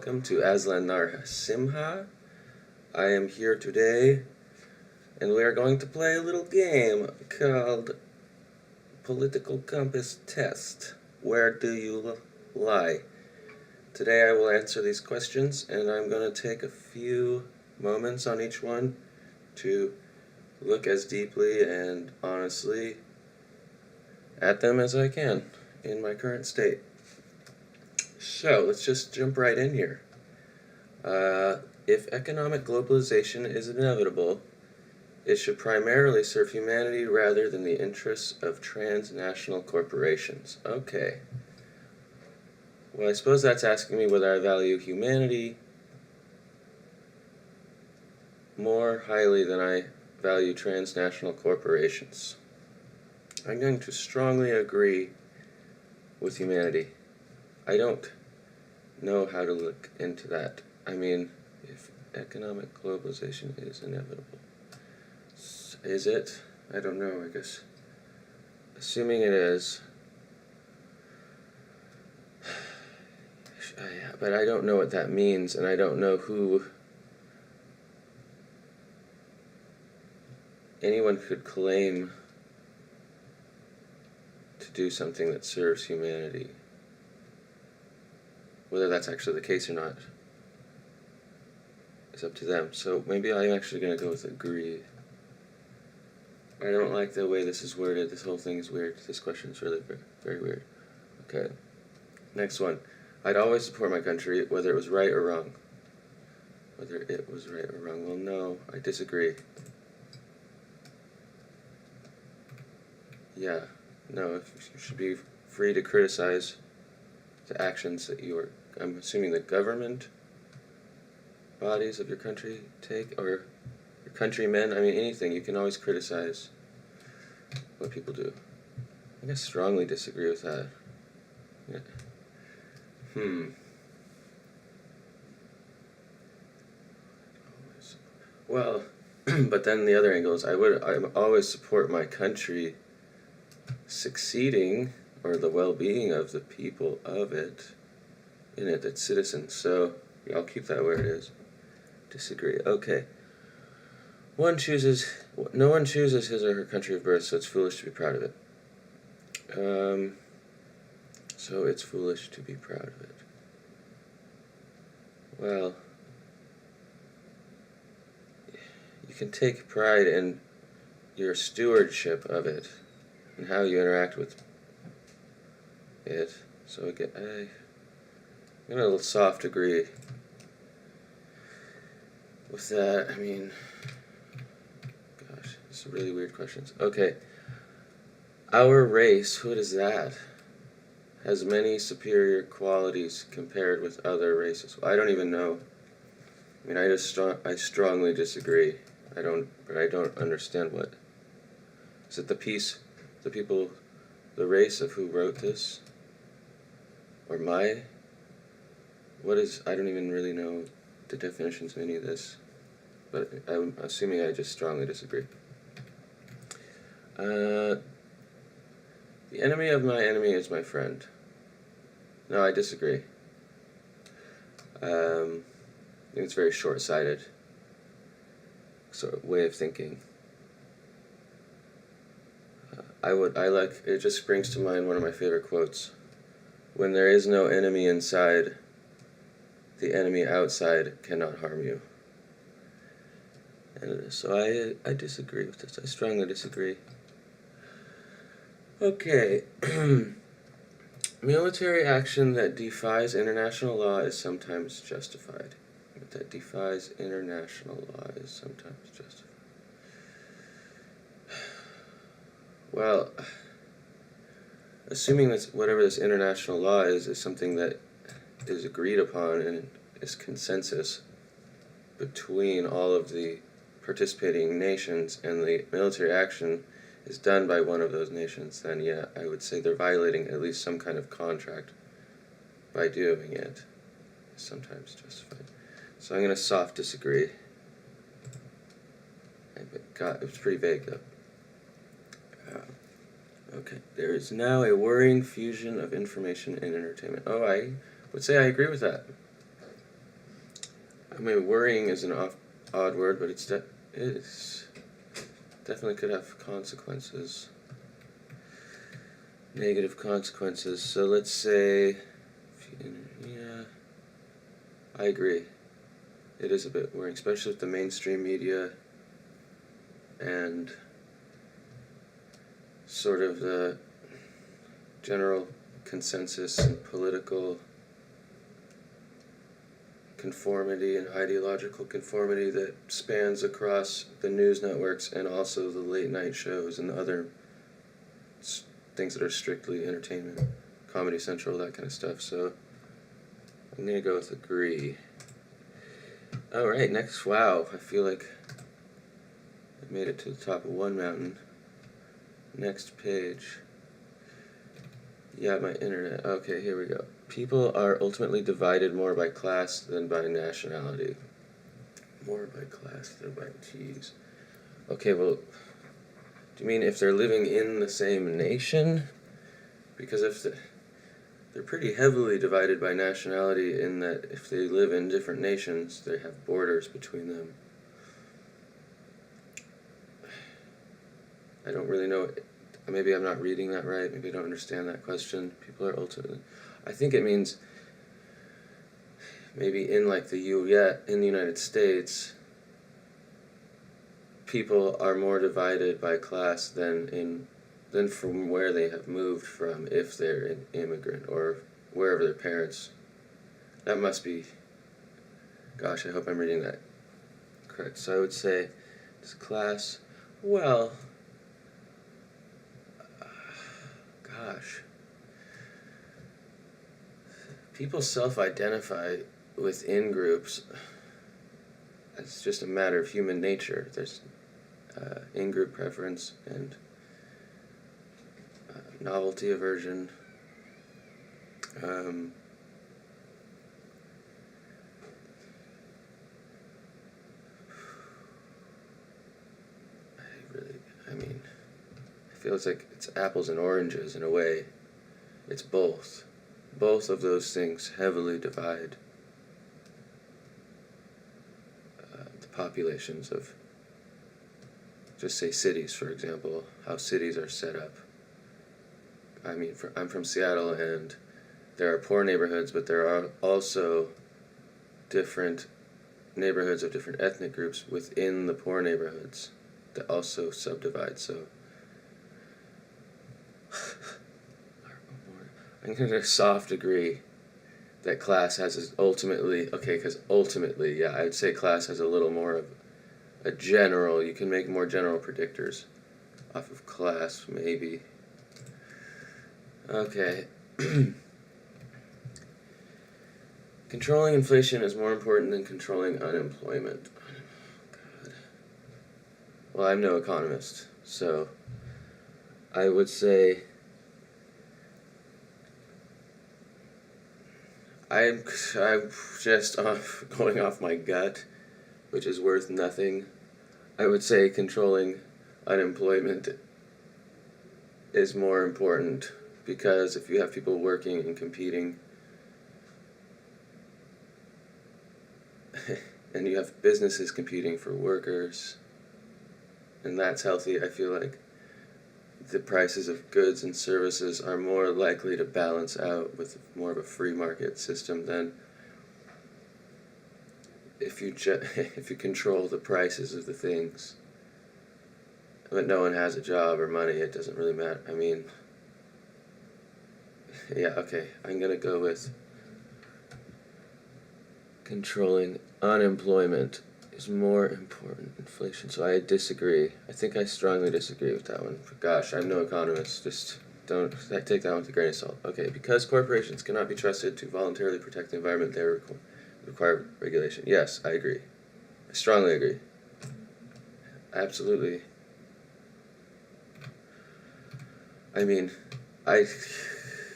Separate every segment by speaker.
Speaker 1: welcome to Aslan Simha. I am here today, and we are going to play a little game called Political Compass Test. Where do you lie? Today I will answer these questions, and I'm going to take a few moments on each one to look as deeply and honestly at them as I can in my current state. So, let's just jump right in here. If economic globalization is inevitable, it should primarily serve humanity rather than the interests of transnational corporations. Okay. Well, I suppose that's asking me whether I value humanity more highly than I value transnational corporations. I'm going to strongly agree with humanity. I don't know how to look into that. I mean, if economic globalization is inevitable. Is it? I don't know, I guess. Assuming it is. But I don't know what that means, and I don't know who anyone could claim to do something that serves humanity. Whether that's actually the case or not is up to them. So maybe I'm actually going to go with agree. I don't like the way this is worded. This whole thing is weird. This question is really very weird. Okay. Next one. I'd always support my country, whether it was right or wrong. Whether it was right or wrong. Well, no, I disagree. Yeah. No, you should be free to criticize the actions that I'm assuming the government bodies of your country take, or your countrymen, I mean anything, you can always criticize what people do. I guess strongly disagree with that. Yeah. Well, but then the other angle is I always support my country succeeding, or the well-being of the people of it, in it, its citizens. So, yeah, I'll keep that where it is. Disagree. Okay. No one chooses his or her country of birth, so it's foolish to be proud of it. So it's foolish to be proud of it. Well, you can take pride in your stewardship of it and how you interact with it. So again, I'm going to a little soft agree with that. I mean, gosh, these are really weird questions. Okay. Our race, what is that? Has many superior qualities compared with other races. Well, I don't even know. I mean, I strongly disagree. But I don't understand what. Is it the people, the race of who wrote this? Or I don't even really know the definitions of any of this. But I'm assuming I just strongly disagree. The enemy of my enemy is my friend. No, I disagree. I think it's very short-sighted sort of way of thinking. It just brings to mind one of my favorite quotes. When there is no enemy inside, the enemy outside cannot harm you. And so I disagree with this. I strongly disagree. Okay. Military action that defies international law is sometimes justified. That defies international law is sometimes justified. Well, assuming that whatever this international law is something that is agreed upon and is consensus between all of the participating nations, and the military action is done by one of those nations, then yeah, I would say they're violating at least some kind of contract by doing it. It's sometimes justified. So I'm going to soft disagree. It was pretty vague though. Okay, there is now a worrying fusion of information and entertainment. Oh, I would say I agree with that. I mean, worrying is an odd word, but it's definitely could have consequences. Negative consequences. So let's say, yeah, I agree. It is a bit worrying, especially with the mainstream media and sort of the general consensus and political conformity and ideological conformity that spans across the news networks and also the late night shows and the other things that are strictly entertainment, Comedy Central, that kind of stuff. So I'm going to go with agree. Alright, next, wow, I feel like I made it to the top of one mountain. Next page. Yeah, my internet. Okay, here we go. People are ultimately divided more by class than by nationality. More by class than by cheese. Okay, well, do you mean if they're living in the same nation? Because if they're pretty heavily divided by nationality in that if they live in different nations, they have borders between them. I don't really know. Maybe I'm not reading that right. Maybe I don't understand that question. People are ultimately... I think it means maybe in like in the United States, people are more divided by class than from where they have moved from if they're an immigrant or wherever their parents. That must be... Gosh, I hope I'm reading that correct. So I would say, does class... Well... Gosh. People self-identify within groups. It's just a matter of human nature. There's in-group preference and novelty aversion. I feel it's like it's apples and oranges in a way. It's both. Both of those things heavily divide the populations of, just say cities, for example, how cities are set up. I mean, I'm from Seattle, and there are poor neighborhoods, but there are also different neighborhoods of different ethnic groups within the poor neighborhoods that also subdivide. So I'm going to soft agree that class has ultimately, because ultimately, yeah, I'd say class has a little more of a general, you can make more general predictors off of class, maybe. Okay. Controlling inflation is more important than controlling unemployment. God. Well, I'm no economist, so I would say I'm just going off my gut, which is worth nothing. I would say controlling unemployment is more important, because if you have people working and competing, and you have businesses competing for workers, and that's healthy, I feel like the prices of goods and services are more likely to balance out with more of a free market system than if you if you control the prices of the things, but no one has a job or money. It doesn't really matter. I mean, yeah, okay, I'm gonna go with controlling unemployment is more important than inflation. So I disagree. I think I strongly disagree with that one. But gosh, I'm no economist. Just don't take that one with a grain of salt. Okay, because corporations cannot be trusted to voluntarily protect the environment, they require regulation. Yes, I agree. I strongly agree. Absolutely. I mean,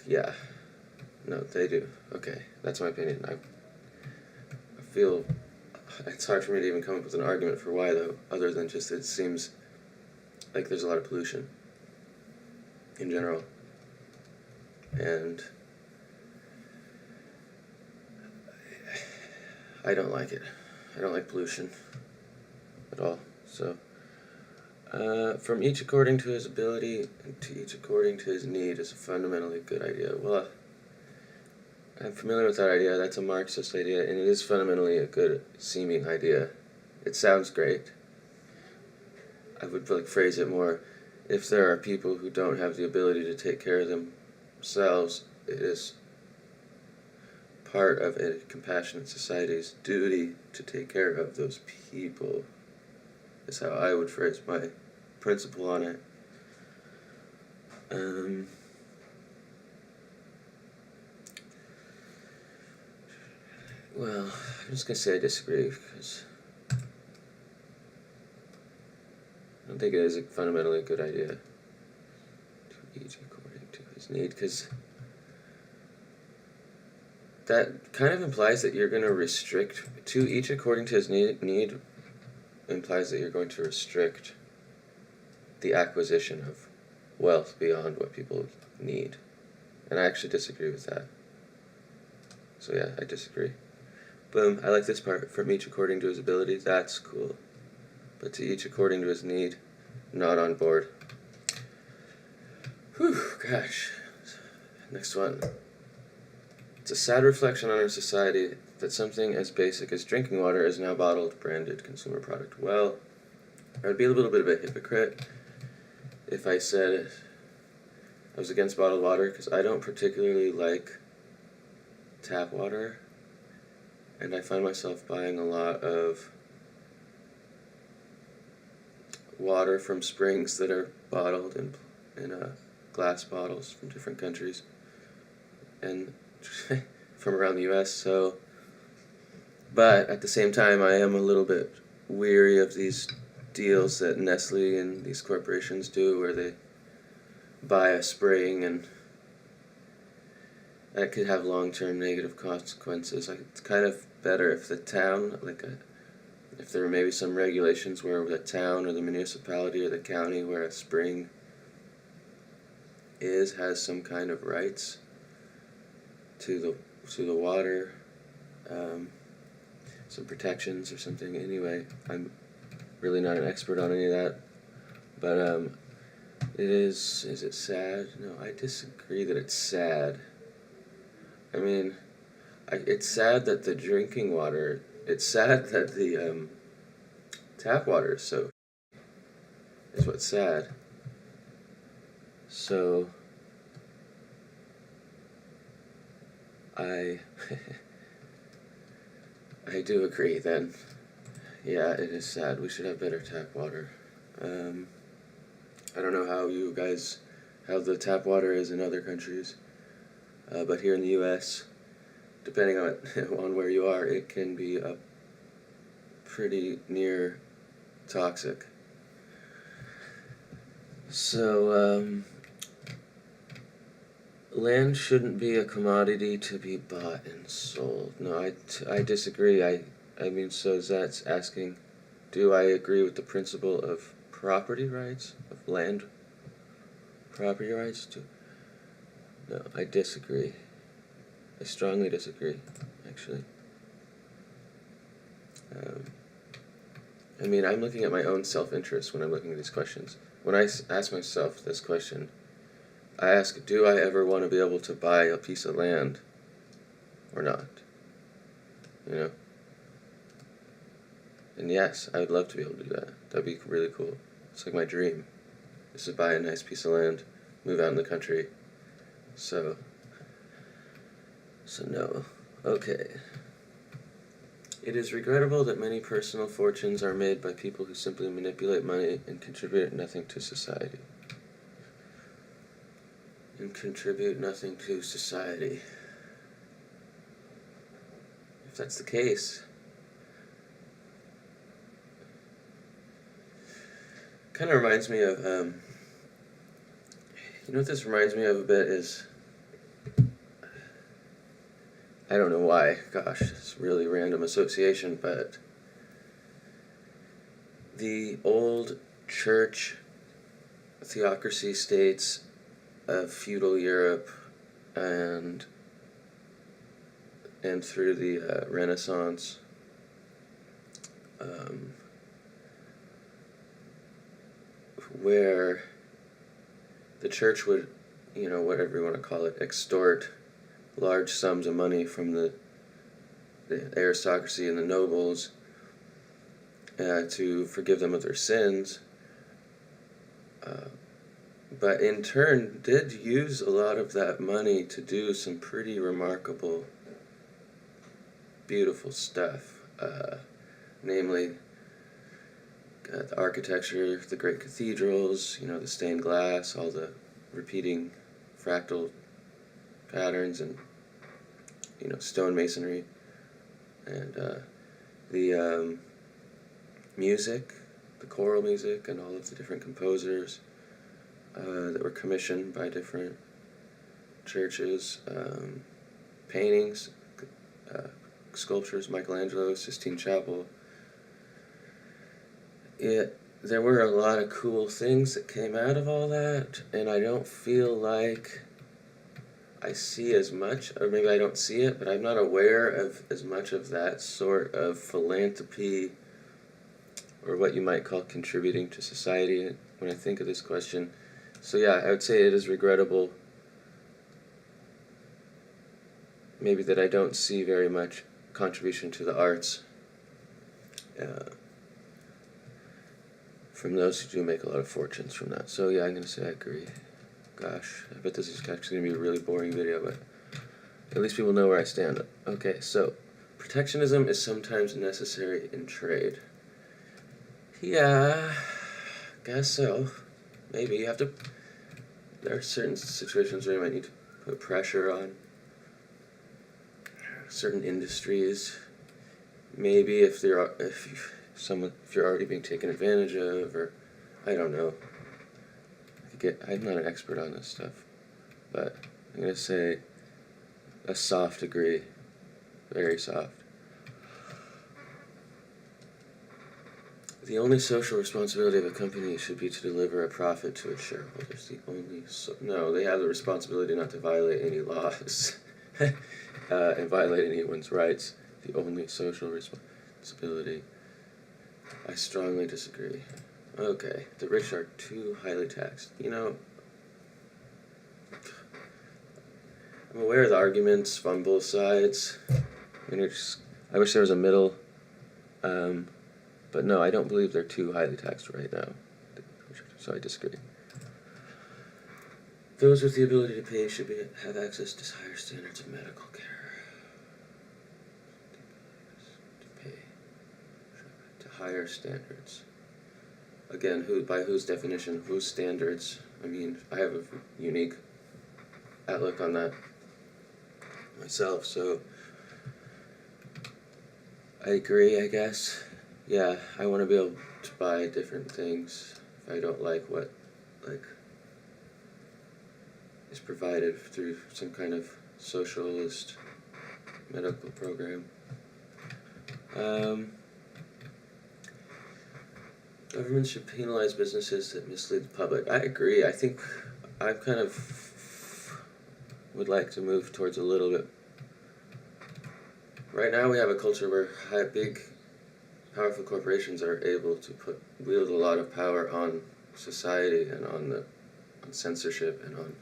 Speaker 1: yeah. No, they do. Okay, that's my opinion. I feel it's hard for me to even come up with an argument for why, though, other than just it seems like there's a lot of pollution in general. And I don't like it. I don't like pollution at all. So, from each according to his ability and to each according to his need is a fundamentally good idea. Well, I'm familiar with that idea. That's a Marxist idea, and it is fundamentally a good seeming idea. It sounds great. I would phrase it more. If there are people who don't have the ability to take care of themselves, it is part of a compassionate society's duty to take care of those people, is how I would phrase my principle on it. Well, I'm just going to say I disagree, because I don't think it is a fundamentally good idea to each according to his need, because that kind of implies that you're going to restrict, to each according to his need implies that you're going to restrict the acquisition of wealth beyond what people need. And I actually disagree with that. So yeah, I disagree. Boom, I like this part. From each according to his ability, that's cool. But to each according to his need, not on board. Whew, gosh. Next one. It's a sad reflection on our society that something as basic as drinking water is now bottled, branded consumer product. Well, I would be a little bit of a hypocrite if I said I was against bottled water, because I don't particularly like tap water, and I find myself buying a lot of water from springs that are bottled in glass bottles from different countries and from around the U.S. So, but at the same time, I am a little bit weary of these deals that Nestle and these corporations do, where they buy a spring and that could have long-term negative consequences. It's kind of better if the town, if there were maybe some regulations where the town or the municipality or the county where a spring has some kind of rights to the water, some protections or something. Anyway, I'm really not an expert on any of that, but is it sad? No, I disagree that it's sad. I mean, it's sad that the drinking water, it's sad that the tap water is what's sad. So, I do agree then. Yeah, it is sad. We should have better tap water. I don't know how the tap water is in other countries, but here in the U.S., depending on where you are, it can be pretty near toxic. So, land shouldn't be a commodity to be bought and sold. No, I disagree. I mean, so that's asking, do I agree with the principle of property rights, of land property rights? No, I disagree. I strongly disagree, actually. I mean, I'm looking at my own self-interest when I'm looking at these questions. When I ask myself this question, I ask, do I ever want to be able to buy a piece of land or not? You know? And yes, I would love to be able to do that. That'd be really cool. It's like my dream, is to buy a nice piece of land, move out in the country. So no. Okay. It is regrettable that many personal fortunes are made by people who simply manipulate money and contribute nothing to society. If that's the case, kind of reminds me of, you know what this reminds me of a bit is, I don't know why, gosh, it's a really random association, but the old church theocracy states of feudal Europe and through the Renaissance where the church would, whatever you want to call it, extort large sums of money from the aristocracy and the nobles to forgive them of their sins, but in turn did use a lot of that money to do some pretty remarkable, beautiful stuff, namely the architecture, the great cathedrals, the stained glass, all the repeating fractal patterns, and stone masonry, and the music, the choral music, and all of the different composers that were commissioned by different churches, paintings, sculptures, Michelangelo's Sistine Chapel. There were a lot of cool things that came out of all that, and I don't feel like I see as much, or maybe I don't see it, but I'm not aware of as much of that sort of philanthropy, or what you might call contributing to society, when I think of this question. So yeah, I would say it is regrettable, maybe, that I don't see very much contribution to the arts from those who do make a lot of fortunes from that. So yeah, I'm going to say I agree. Gosh, I bet this is actually going to be a really boring video, but at least people know where I stand. Okay, so protectionism is sometimes necessary in trade. Yeah, guess so. Maybe you have to. There are certain situations where you might need to put pressure on certain industries. Maybe if you're already being taken advantage of, or I don't know. I'm not an expert on this stuff, but I'm gonna say a soft agree, very soft. The only social responsibility of a company should be to deliver a profit to its shareholders. No, they have the responsibility not to violate any laws and violate anyone's rights. The only social responsibility. I strongly disagree. Okay, the rich are too highly taxed. I'm aware of the arguments on both sides. I wish there was a middle. But no, I don't believe they're too highly taxed right now. So I disagree. Those with the ability to pay should have access to higher standards of medical care. To pay to higher standards. Again, by whose definition, whose standards? I mean, I have a unique outlook on that myself, so I agree, I guess. Yeah, I want to be able to buy different things if I don't like what, is provided through some kind of socialist medical program. Governments should penalize businesses that mislead the public. I agree. I think I kind of would like to move towards a little bit. Right now we have a culture where big, powerful corporations are able to wield a lot of power on society and on censorship and on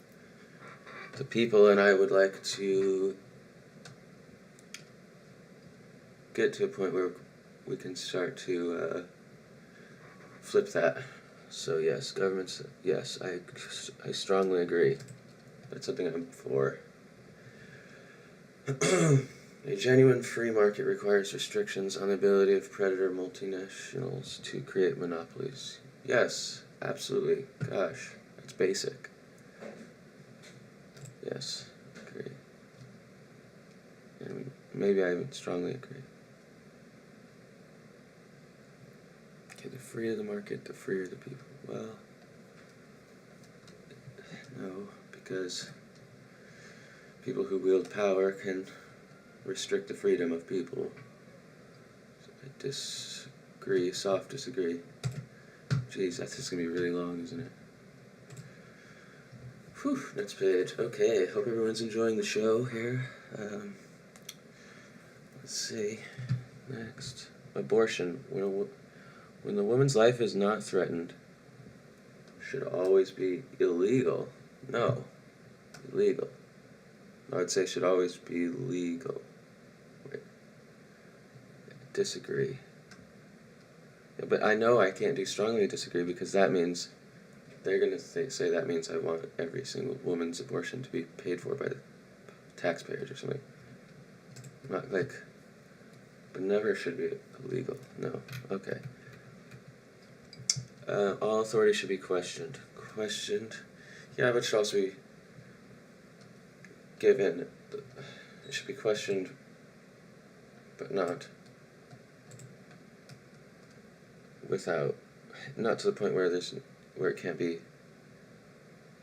Speaker 1: the people, and I would like to get to a point where we can start to flip that. So yes, governments, yes, I strongly agree. That's something I'm for. A genuine free market requires restrictions on the ability of predator multinationals to create monopolies. Yes, absolutely. Gosh, that's basic. Yes, agree. And maybe I would strongly agree. Okay, the freer the market, the freer the people. Well, no, because people who wield power can restrict the freedom of people. So I disagree, soft disagree. Jeez, that's just going to be really long, isn't it? Whew, next page. Okay, hope everyone's enjoying the show here. Let's see. Next. abortion, when the woman's life is not threatened, should always be illegal. No, illegal. I would say should always be legal. Wait, disagree. Yeah, but I know I can't do strongly disagree because that means they're going to say that means I want every single woman's abortion to be paid for by the taxpayers or something. Not like, but never should be illegal. No. Okay. All authority should be questioned. Questioned. Yeah, but it should also be given. It should be questioned, but not without, not to the point where it can't be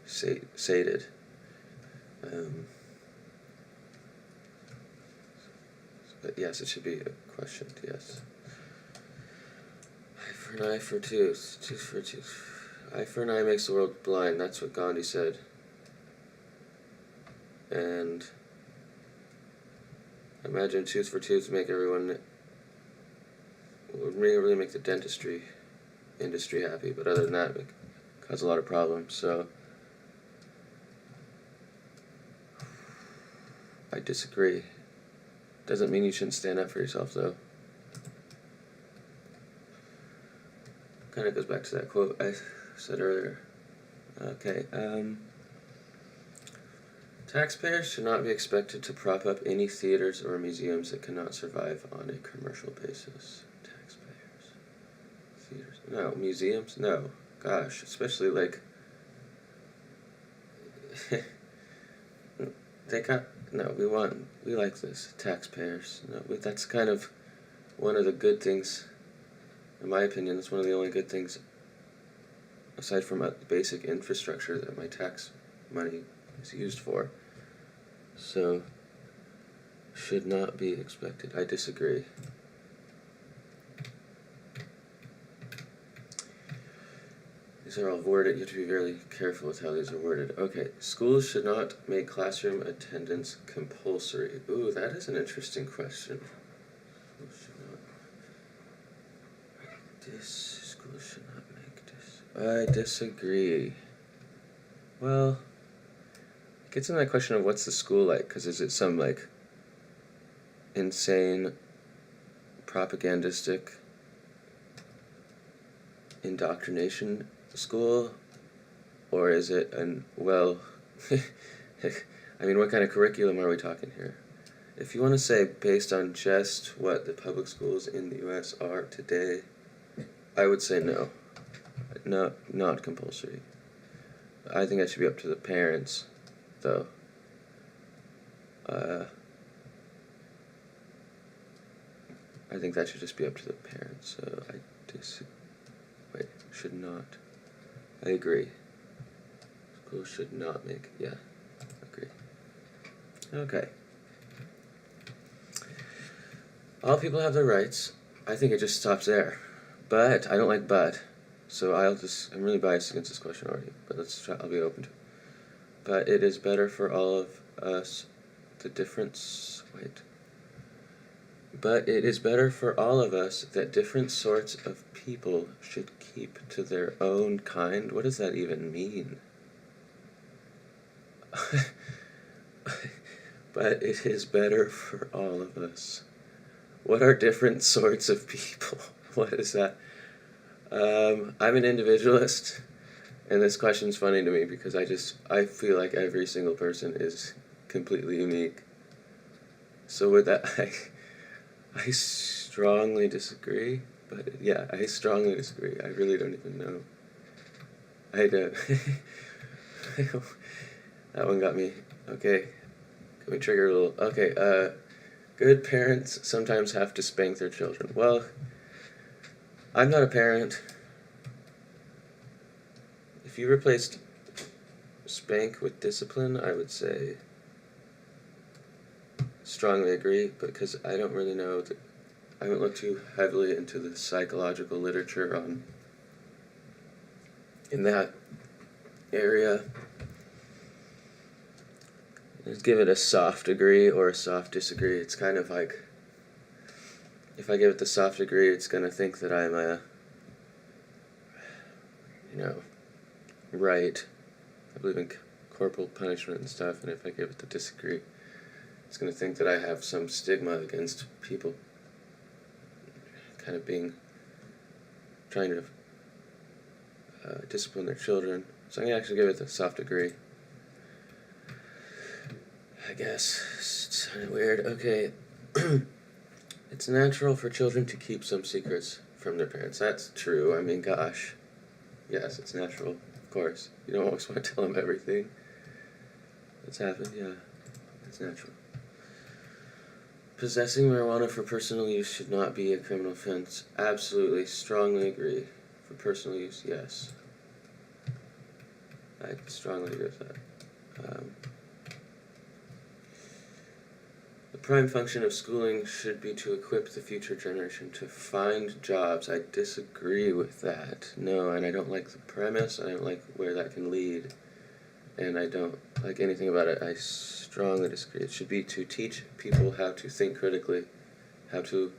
Speaker 1: sated. But yes, it should be questioned. Yes. Eye for an eye for tooth, tooth for tooth. Eye for an eye makes the world blind. That's what Gandhi said. And imagine tooth for tooth would really make the dentistry industry happy, but other than that, it would cause a lot of problems. So I disagree. Doesn't mean you shouldn't stand up for yourself, though. Kind of goes back to that quote I said earlier. Okay. Taxpayers should not be expected to prop up any theaters or museums that cannot survive on a commercial basis. Taxpayers. Theaters. No. Museums? No. Gosh. Especially like... we like this. Taxpayers. No, that's kind of one of the good things, in my opinion, that's one of the only good things, aside from a basic infrastructure that my tax money is used for. So, should not be expected. I disagree. These are all worded. You have to be very careful with how these are worded. Okay, schools should not make classroom attendance compulsory. Ooh, that is an interesting question. Schools should not make this. I disagree. Well, it gets into that question of what's the school like, because is it some, like, insane, propagandistic indoctrination school, or is it I mean, what kind of curriculum are we talking here? If you want to say based on just what the public schools in the U.S. are today, I would say no. No, not compulsory. I think that should be up to the parents, though. I think that should just be up to the parents, so should not. I agree. Schools should not make, yeah, agree. Okay. All people have their rights. I think it just stops there. But, I don't like but, so I'm really biased against this question already, but I'll be open to it. But it is better for all of us, But it is better for all of us that different sorts of people should keep to their own kind. What does that even mean? But it is better for all of us. What are different sorts of people? What is that? I'm an individualist, and this question's funny to me because I feel like every single person is completely unique. So with that, I strongly disagree, but yeah, I strongly disagree. I really don't even know. That one got me. Okay, got me triggered a little. Okay, good parents sometimes have to spank their children. Well, I'm not a parent. If you replaced spank with discipline, I would say strongly agree, because I don't really know. I haven't looked too heavily into the psychological literature in that area. Just give it a soft agree or a soft disagree. It's kind of like if I give it the soft degree, it's going to think that I'm right. I believe in corporal punishment and stuff, and if I give it the disagree, it's going to think that I have some stigma against people kind of trying to discipline their children. So I'm going to actually give it the soft degree. I guess. It's kind of weird. Okay. It's natural for children to keep some secrets from their parents. That's true. I mean, gosh. Yes, it's natural, of course. You don't always want to tell them everything that's happened. Yeah, it's natural. Possessing marijuana for personal use should not be a criminal offense. Absolutely. Strongly agree. For personal use, yes. I strongly agree with that. The prime function of schooling should be to equip the future generation to find jobs. I disagree with that. No, and I don't like the premise. I don't like where that can lead. And I don't like anything about it. I strongly disagree. It should be to teach people how to think critically, how to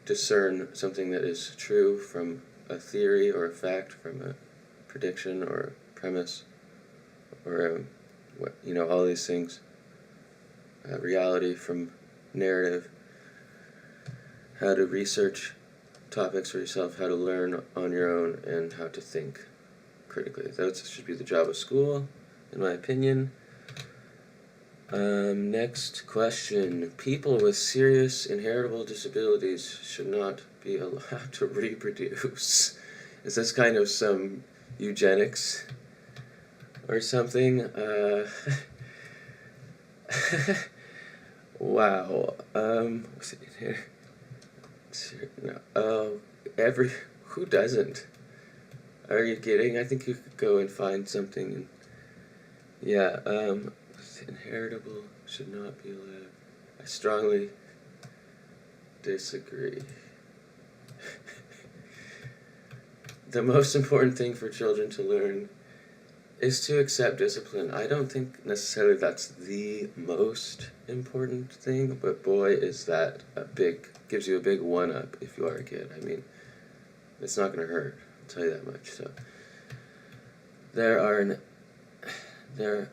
Speaker 1: discern something that is true from a theory or a fact, from a prediction or a premise, or all these things. Reality from narrative, how to research topics for yourself, how to learn on your own, and how to think critically. That should be the job of school, in my opinion. Next question. People with serious inheritable disabilities should not be allowed to reproduce. Is this kind of some eugenics or something? Wow. Who doesn't? Are you kidding? I think you could go and find something. Inheritable should not be allowed. I strongly disagree. The most important thing for children to learn is to accept discipline. I don't think necessarily that's the most important thing, but boy, is that gives you a big one-up if you are a kid. I mean, it's not going to hurt, I'll tell you that much. So, there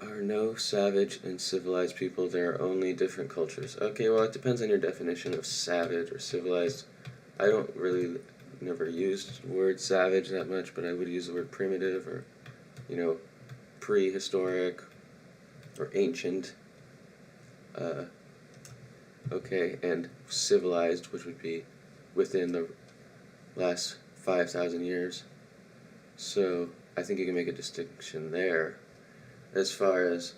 Speaker 1: are no savage and civilized people. There are only different cultures. Okay, well, it depends on your definition of savage or civilized. I don't really never used the word savage that much, but I would use the word primitive or, prehistoric or ancient. And civilized, which would be within the last 5,000 years. So I think you can make a distinction there. As far as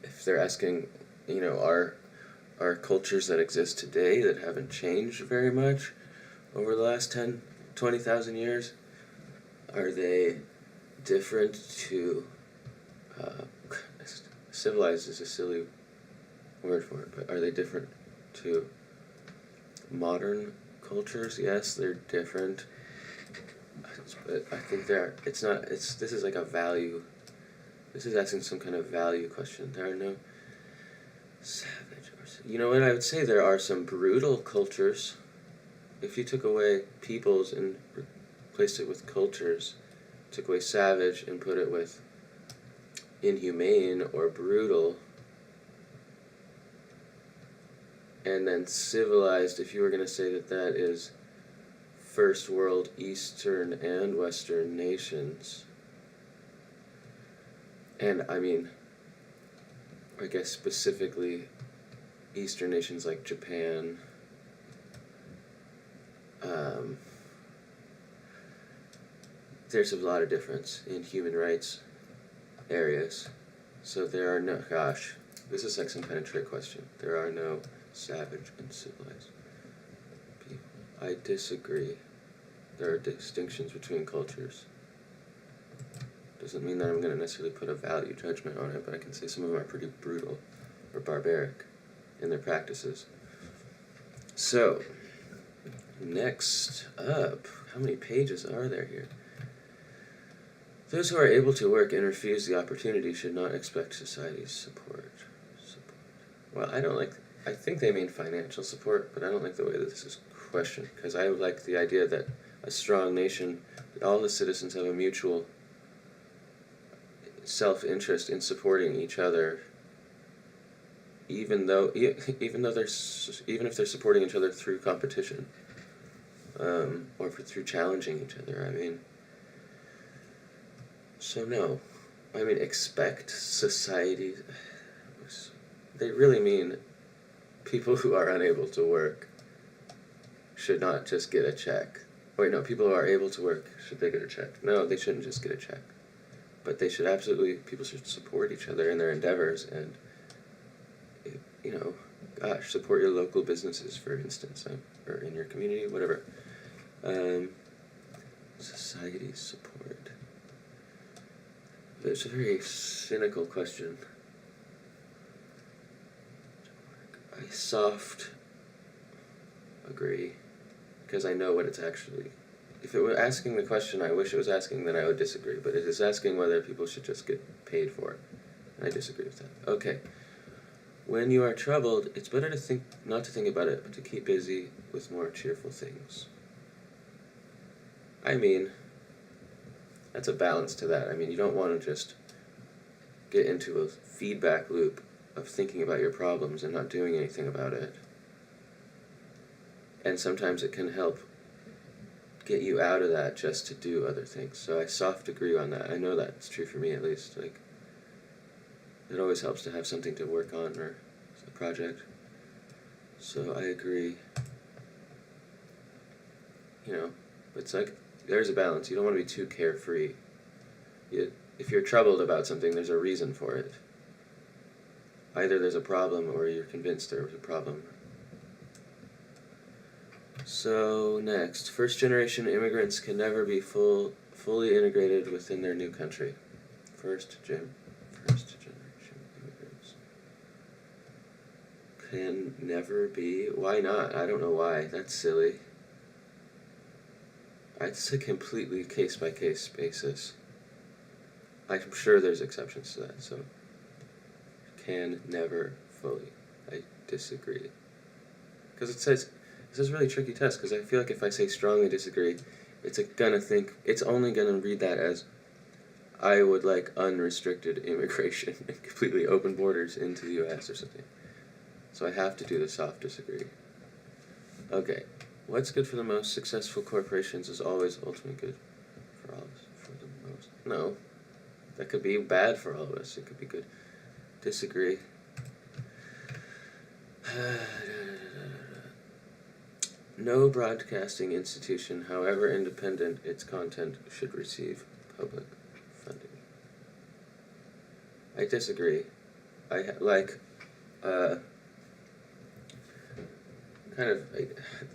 Speaker 1: if they're asking, are cultures that exist today that haven't changed very much over the last 10, 20,000 years, are they different to, civilized is a silly word for it, but are they different to modern cultures? Yes, they're different. But I think this is like a value. This is asking some kind of value question. There are no savage or... I would say there are some brutal cultures. If you took away peoples and replaced it with cultures, took away savage and put it with inhumane or brutal, and then civilized, if you were going to say that is first world Eastern and Western nations, and I guess specifically Eastern nations like Japan, there's a lot of difference in human rights areas. So there are no, this is like some kind of trick question. There are no savage and civilized people. I disagree. There are distinctions between cultures. Doesn't mean that I'm going to necessarily put a value judgment on it, but I can say some of them are pretty brutal or barbaric in their practices. So, next up, how many pages are there here? Those who are able to work and refuse the opportunity should not expect society's support. Well, I don't like... I think they mean financial support, but I don't like the way that this is questioned, because I like the idea that a strong nation, all the citizens have a mutual self-interest in supporting each other, even if they're supporting each other through competition, or through challenging each other. I mean, so no, I mean, expect society. They really mean people who are unable to work should not just get a check. Wait, no, people who are able to work, should they get a check? No, they shouldn't just get a check. But they should people should support each other in their endeavors and, gosh, support your local businesses, for instance, or in your community, whatever. Society support. It's a very cynical question. I soft agree, because I know what it's actually. If it were asking the question I wish it was asking, then I would disagree. But it is asking whether people should just get paid for it, and I disagree with that. Okay. When you are troubled, it's better to not to think about it, but to keep busy with more cheerful things. I mean, that's a balance to that. I mean, you don't want to just get into a feedback loop of thinking about your problems and not doing anything about it. And sometimes it can help get you out of that just to do other things. So I soft agree on that. I know that's true for me, at least. Like, it always helps to have something to work on, or a project. So I agree. It's like, there's a balance. You don't want to be too carefree. If you're troubled about something, there's a reason for it. Either there's a problem, or you're convinced there was a problem. So next, first-generation immigrants can never be fully integrated within their new country. First-generation immigrants can never be. Why not? I don't know why. That's silly. It's a completely case-by-case basis. I'm sure there's exceptions to that. So can never fully. I disagree. Because it says. This is a really tricky test, because I feel like if I say strongly disagree, it's only gonna read that as I would like unrestricted immigration and completely open borders into the U.S. or something. So I have to do the soft disagree. Okay, what's good for the most successful corporations is always ultimately good for all of us. For the most, no, that could be bad for all of us. It could be good. Disagree. No broadcasting institution, however independent its content, should receive public funding. I disagree. The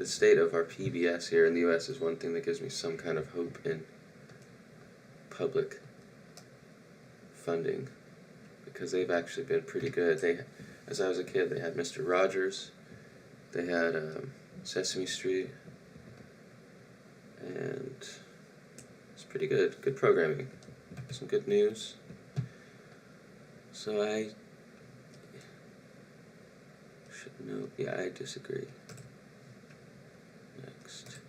Speaker 1: state of our PBS here in the U.S. is one thing that gives me some kind of hope in public funding, because they've actually been pretty good. As I was a kid, they had Mr. Rogers, they had Sesame Street, and it's pretty good. Good programming. Some good news. So I should know. Yeah, I disagree. Next.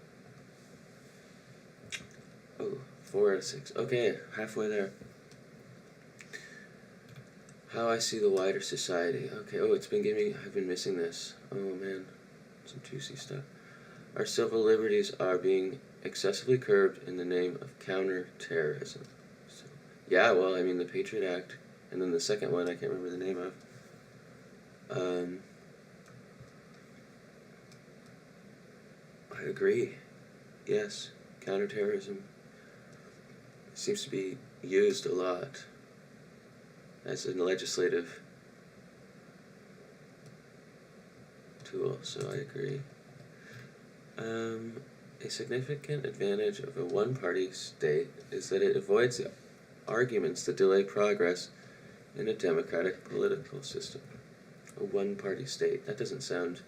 Speaker 1: 4 out of 6. Okay, halfway there. How I see the wider society. Okay, I've been missing this. Oh man. Some juicy stuff. Our civil liberties are being excessively curbed in the name of counter-terrorism. So, yeah, well, I mean, the Patriot Act, and then the second one I can't remember the name of. I agree. Yes, counter-terrorism seems to be used a lot as a legislative tool, so I agree. A significant advantage of a one-party state is that it avoids the arguments that delay progress in a democratic political system. A one-party state. That doesn't sound...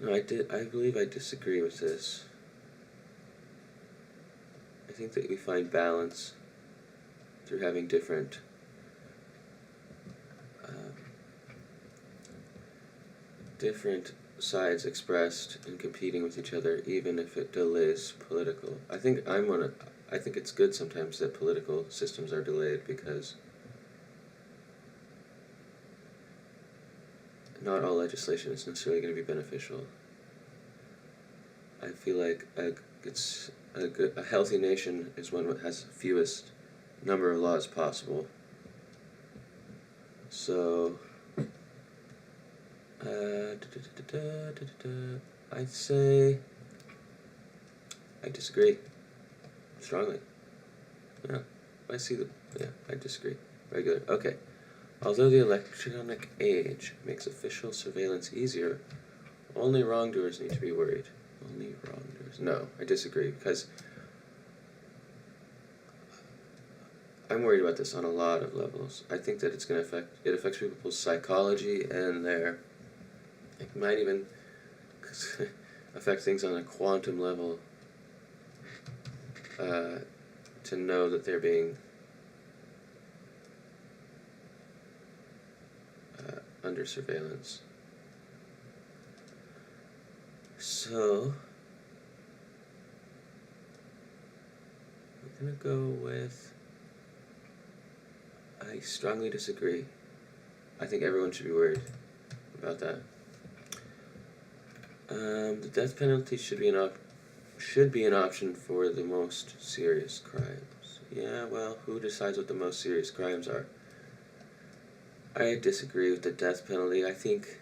Speaker 1: No, I believe I disagree with this. I think that we find balance through having different different sides expressed and competing with each other, even if it delays political. I think it's good sometimes that political systems are delayed, because not all legislation is necessarily going to be beneficial. I feel like a healthy nation is one that has the fewest number of laws possible. So, I'd say I disagree strongly. Yeah, I disagree. Regular. Okay. Although the electronic age makes official surveillance easier, only wrongdoers need to be worried. Only wrongdoers. No, I disagree, because I'm worried about this on a lot of levels. I think that it affects people's psychology, and it might even affect things on a quantum level, to know that they're being under surveillance. So, I'm going to go with, I strongly disagree. I think everyone should be worried about that. The death penalty should be an option for the most serious crimes. Yeah, well, who decides what the most serious crimes are? I disagree with the death penalty. I think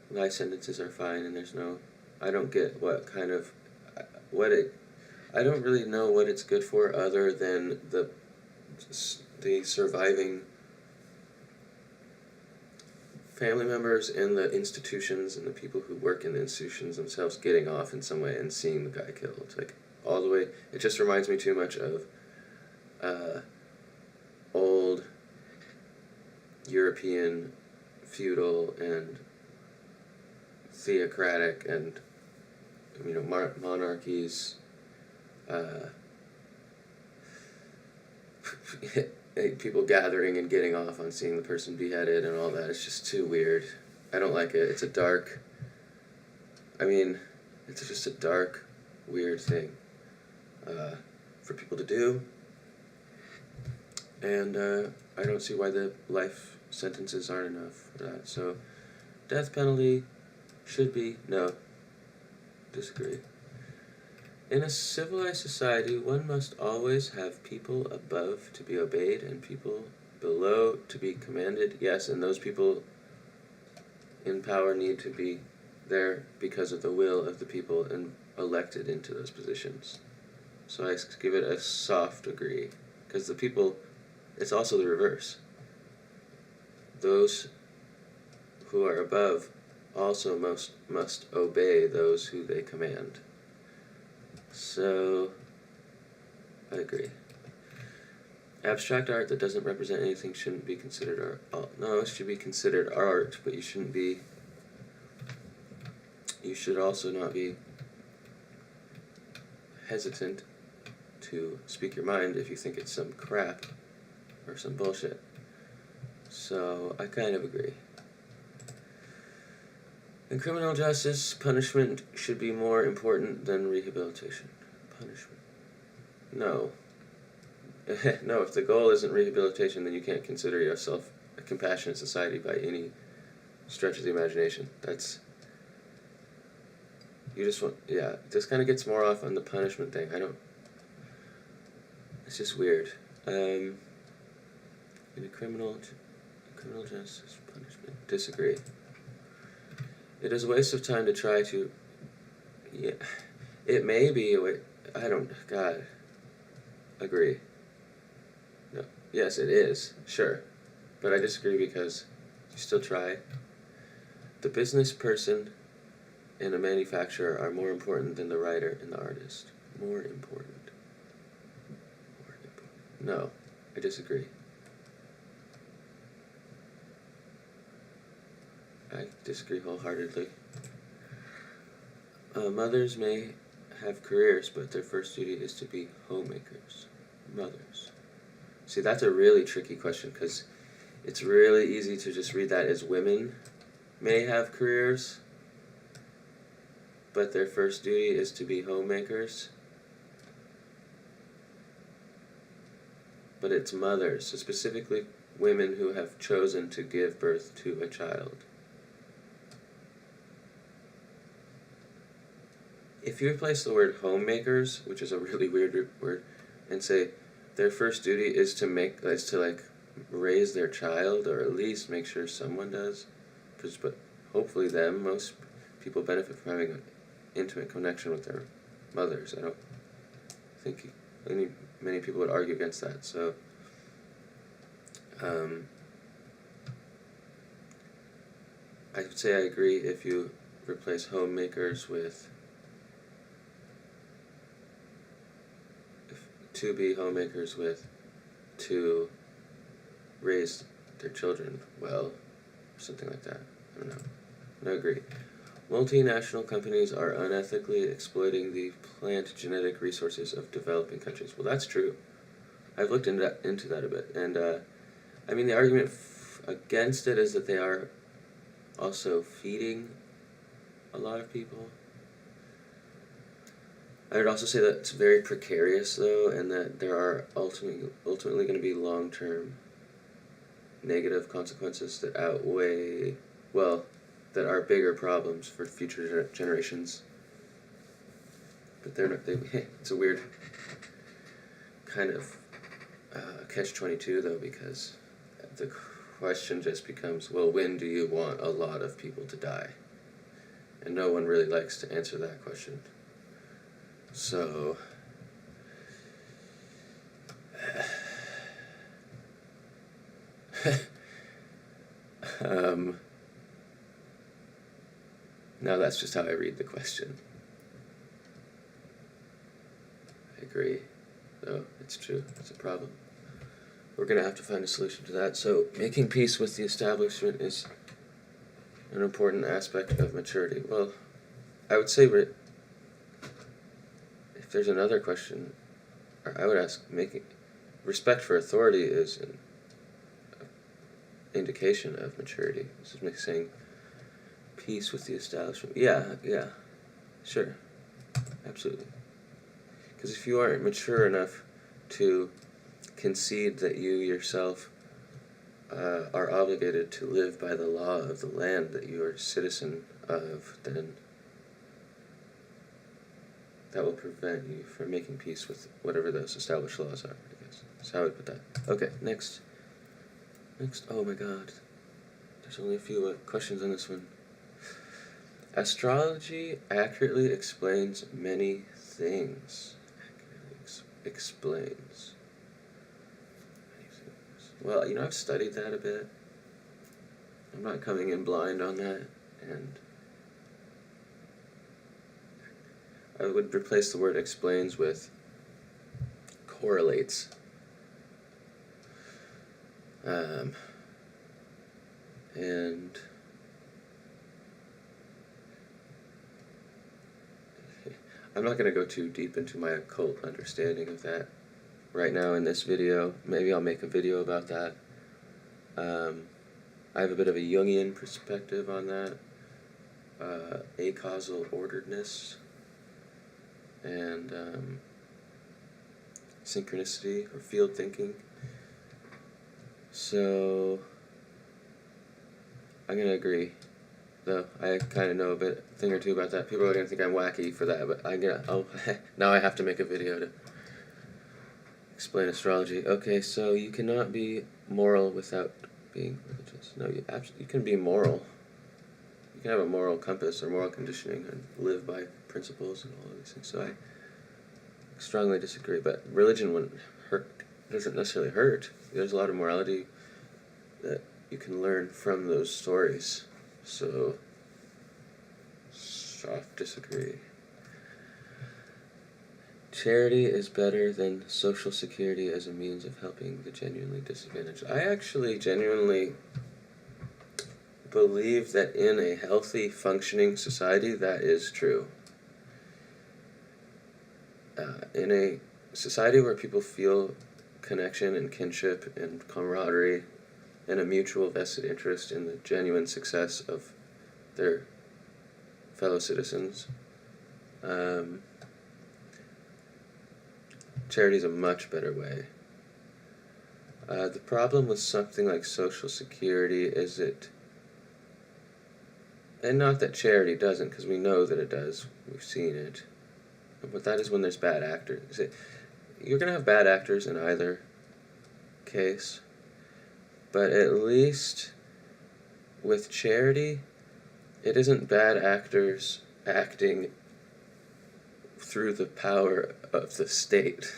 Speaker 1: life sentences are fine, and I don't get I don't really know what it's good for, other than the surviving family members and the institutions and the people who work in the institutions themselves getting off in some way and seeing the guy killed. Like, all the way, it just reminds me too much of old European feudal and theocratic and monarchies, people gathering and getting off on seeing the person beheaded and all that. It's just too weird. I don't like it. It's just a dark, weird thing for people to do, and I don't see why the life sentences aren't enough for that. So, death penalty should be no. Disagree. In a civilized society, one must always have people above to be obeyed and people below to be commanded. Yes, and those people in power need to be there because of the will of the people and elected into those positions. So I give it a soft agree, because the people, it's also the reverse. Those who are above also must obey those who they command. So, I agree. Abstract art that doesn't represent anything shouldn't be considered art. No, it should be considered art, but you should also not be hesitant to speak your mind if you think it's some crap or some bullshit. So, I kind of agree. In criminal justice, punishment should be more important than rehabilitation. Punishment. No. No, if the goal isn't rehabilitation, then you can't consider yourself a compassionate society by any stretch of the imagination. This kind of gets more off on the punishment thing. It's just weird. In a criminal justice, punishment, disagree. It is a waste of time to try to... Yeah, it may be a waste... Agree. No. Yes, it is. Sure. But I disagree because you still try. The business person and a manufacturer are more important than the writer and the artist. More important. No. I disagree. I disagree wholeheartedly. Mothers may have careers, but their first duty is to be homemakers. Mothers. See, that's a really tricky question, because it's really easy to just read that as women may have careers, but their first duty is to be homemakers. But it's mothers, so specifically women who have chosen to give birth to a child. If you replace the word homemakers, which is a really weird word, and say their first duty is to raise their child, or at least make sure someone does, but hopefully them. Most people benefit from having an intimate connection with their mothers. I don't think many people would argue against that. So, I would say I agree if you replace homemakers with to be homemakers with to raise their children well, something like that. I don't know. I agree. Multinational companies are unethically exploiting the plant genetic resources of developing countries. Well, that's true. I've looked into that a bit, and I mean the argument against it is that they are also feeding a lot of people. I would also say that it's very precarious, though, and that there are ultimately going to be long-term negative consequences that outweigh, that are bigger problems for future generations. But they're not. It's a weird kind of catch-22, though, because the question just becomes, well, when do you want a lot of people to die? And no one really likes to answer that question. So, now that's just how I read the question. I agree, though, it's true, it's a problem. We're going to have to find a solution to that. So, making peace with the establishment is an important aspect of maturity. Well, I would say if there's another question, I would ask, respect for authority is an indication of maturity. This is me saying peace with the establishment. Yeah, sure, absolutely. Because if you aren't mature enough to concede that you yourself are obligated to live by the law of the land that you are a citizen of, then that will prevent you from making peace with whatever those established laws are, I guess. That's how I would put that. Okay, next. Oh my god. There's only a few questions on this one. Astrology accurately explains many things. Explains. Well, I've studied that a bit. I'm not coming in blind on that, and I would replace the word explains with correlates. And I'm not going to go too deep into my occult understanding of that right now in this video. Maybe I'll make a video about that. I have a bit of a Jungian perspective on that. Acausal orderedness and synchronicity or field thinking. So I'm going to agree. Though I kind of know a thing or two about that. People are going to think I'm wacky for that, but now I have to make a video to explain astrology. Okay, so you cannot be moral without being religious. No, you can be moral. You can have a moral compass or moral conditioning and live by principles and all of these things. So I strongly disagree. But religion wouldn't hurt. Doesn't necessarily hurt. There's a lot of morality that you can learn from those stories. So, soft disagree. Charity is better than social security as a means of helping the genuinely disadvantaged. I actually genuinely believe that in a healthy, functioning society, that is true. In a society where people feel connection and kinship and camaraderie and a mutual vested interest in the genuine success of their fellow citizens. Charity is a much better way. The problem with something like Social Security is and not that charity doesn't, because we know that it does, we've seen it, but that is when there's bad actors. You're going to have bad actors in either case, but at least with charity, it isn't bad actors acting through the power of the state,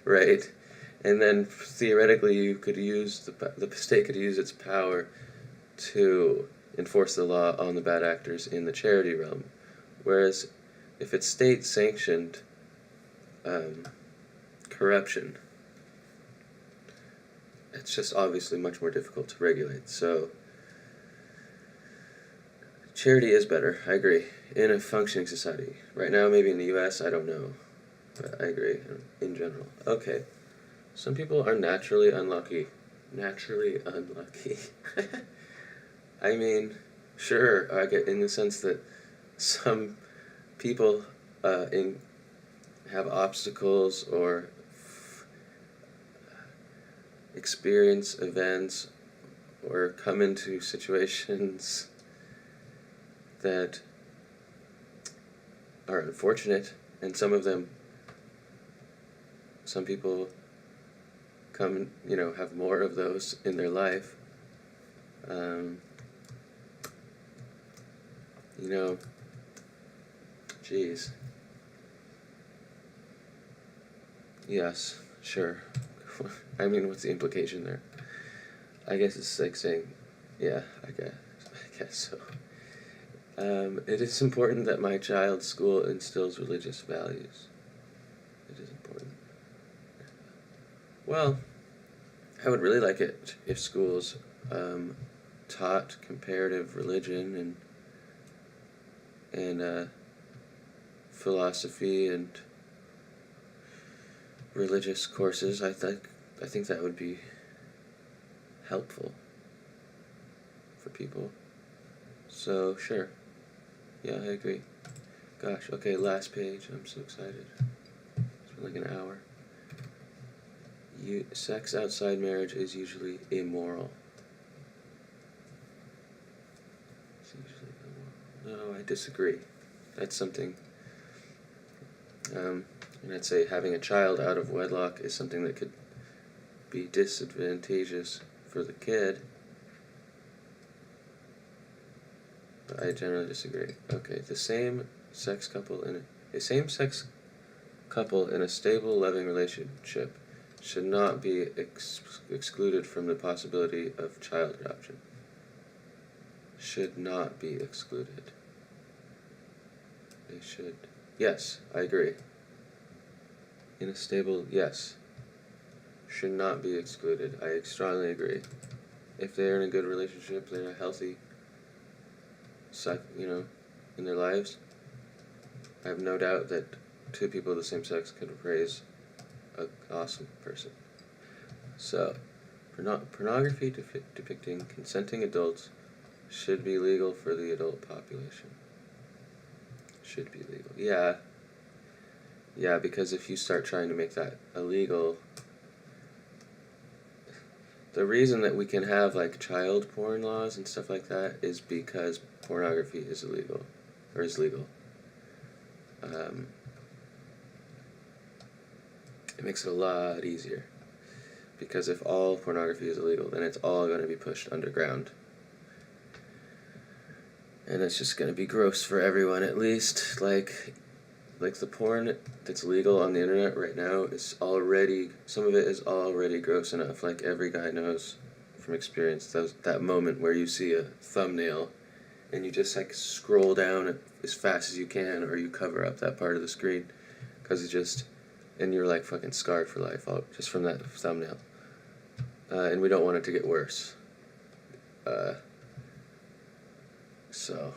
Speaker 1: right? And then theoretically, you could use the state could use its power to enforce the law on the bad actors in the charity realm. Whereas if it's state-sanctioned corruption, it's just obviously much more difficult to regulate. So charity is better, I agree, in a functioning society. Right now, maybe in the US, I don't know, but I agree in general. Okay, some people are naturally unlucky. Naturally unlucky. I mean, sure, I get in the sense that some people have obstacles or experience events or come into situations that are unfortunate, and some people come, have more of those in their life. Geez. Yes, sure. I mean, what's the implication there? I guess it's like saying, yeah, I guess so. It is important that my child's school instills religious values. It is important. Well, I would really like it if schools taught comparative religion and philosophy and religious courses. I think that would be helpful for people. So sure, yeah, I agree. Gosh, okay, last page. I'm so excited. It's been like an hour. Sex outside marriage is usually immoral. It's usually immoral. No, I disagree. That's something. And I'd say having a child out of wedlock is something that could be disadvantageous for the kid. But I generally disagree. Okay, the same-sex couple in a stable, loving relationship should not be excluded from the possibility of child adoption. Should not be excluded. They should. Yes, I agree. In a stable, yes. Should not be excluded. I strongly agree. If they're in a good relationship, they're healthy, in their lives, I have no doubt that two people of the same sex could raise an awesome person. So, pornography depicting consenting adults should be legal for the adult population. Should be legal. Yeah, because if you start trying to make that illegal, the reason that we can have like child porn laws and stuff like that is because pornography is illegal, or is legal. It makes it a lot easier, because if all pornography is illegal, then it's all going to be pushed underground. And it's just going to be gross for everyone, at least. Like the porn that's legal on the internet right now some of it is already gross enough. Like every guy knows from experience that moment where you see a thumbnail and you just like scroll down as fast as you can, or you cover up that part of the screen and you're like fucking scarred for life just from that thumbnail. And we don't want it to get worse. So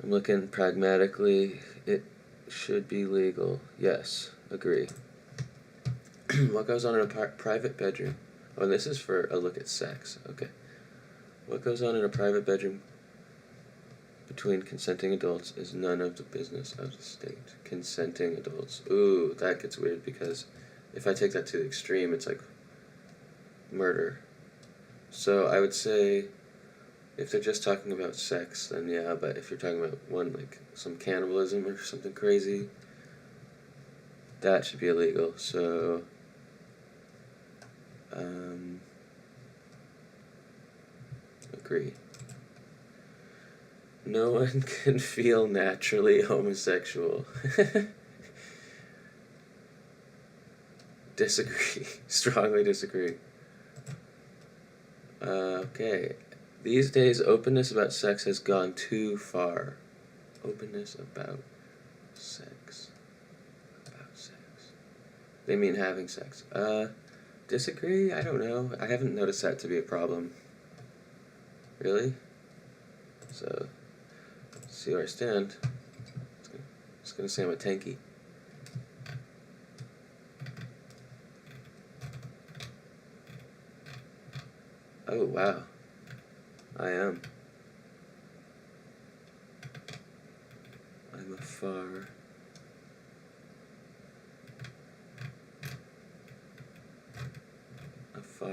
Speaker 1: I'm looking pragmatically. It should be legal. Yes, agree. What goes on in a private bedroom? Oh, and this is for a look at sex. Okay. What goes on in a private bedroom between consenting adults is none of the business of the state. Consenting adults. Ooh, that gets weird, because if I take that to the extreme, it's like murder. So I would say, if they're just talking about sex, then yeah, but if you're talking about like some cannibalism or something crazy, that should be illegal. So, agree. No one can feel naturally homosexual. Disagree. Strongly disagree. Okay. These days, openness about sex has gone too far. Openness about sex. About sex. They mean having sex. Disagree? I don't know. I haven't noticed that to be a problem. Really? So, see where I stand. Just gonna say I'm a tanky. Oh, wow. I am. I'm a far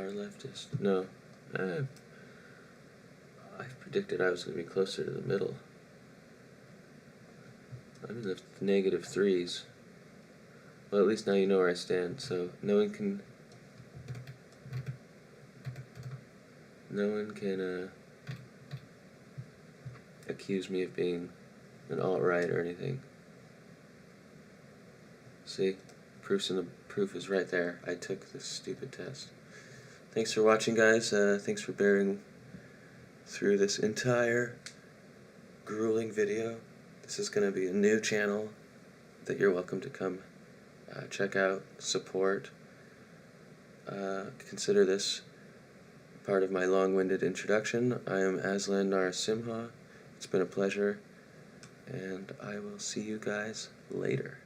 Speaker 1: leftist. No. I predicted I was going to be closer to the middle. I'm in the negative threes. Well, at least now you know where I stand, so no one can accuse me of being an alt-right or anything. See? Proof is right there. I took this stupid test. Thanks for watching, guys. Thanks for bearing through this entire grueling video. This is going to be a new channel that you're welcome to come check out, support. Consider this part of my long-winded introduction. I am Aslan Narasimha. It's been a pleasure, and I will see you guys later.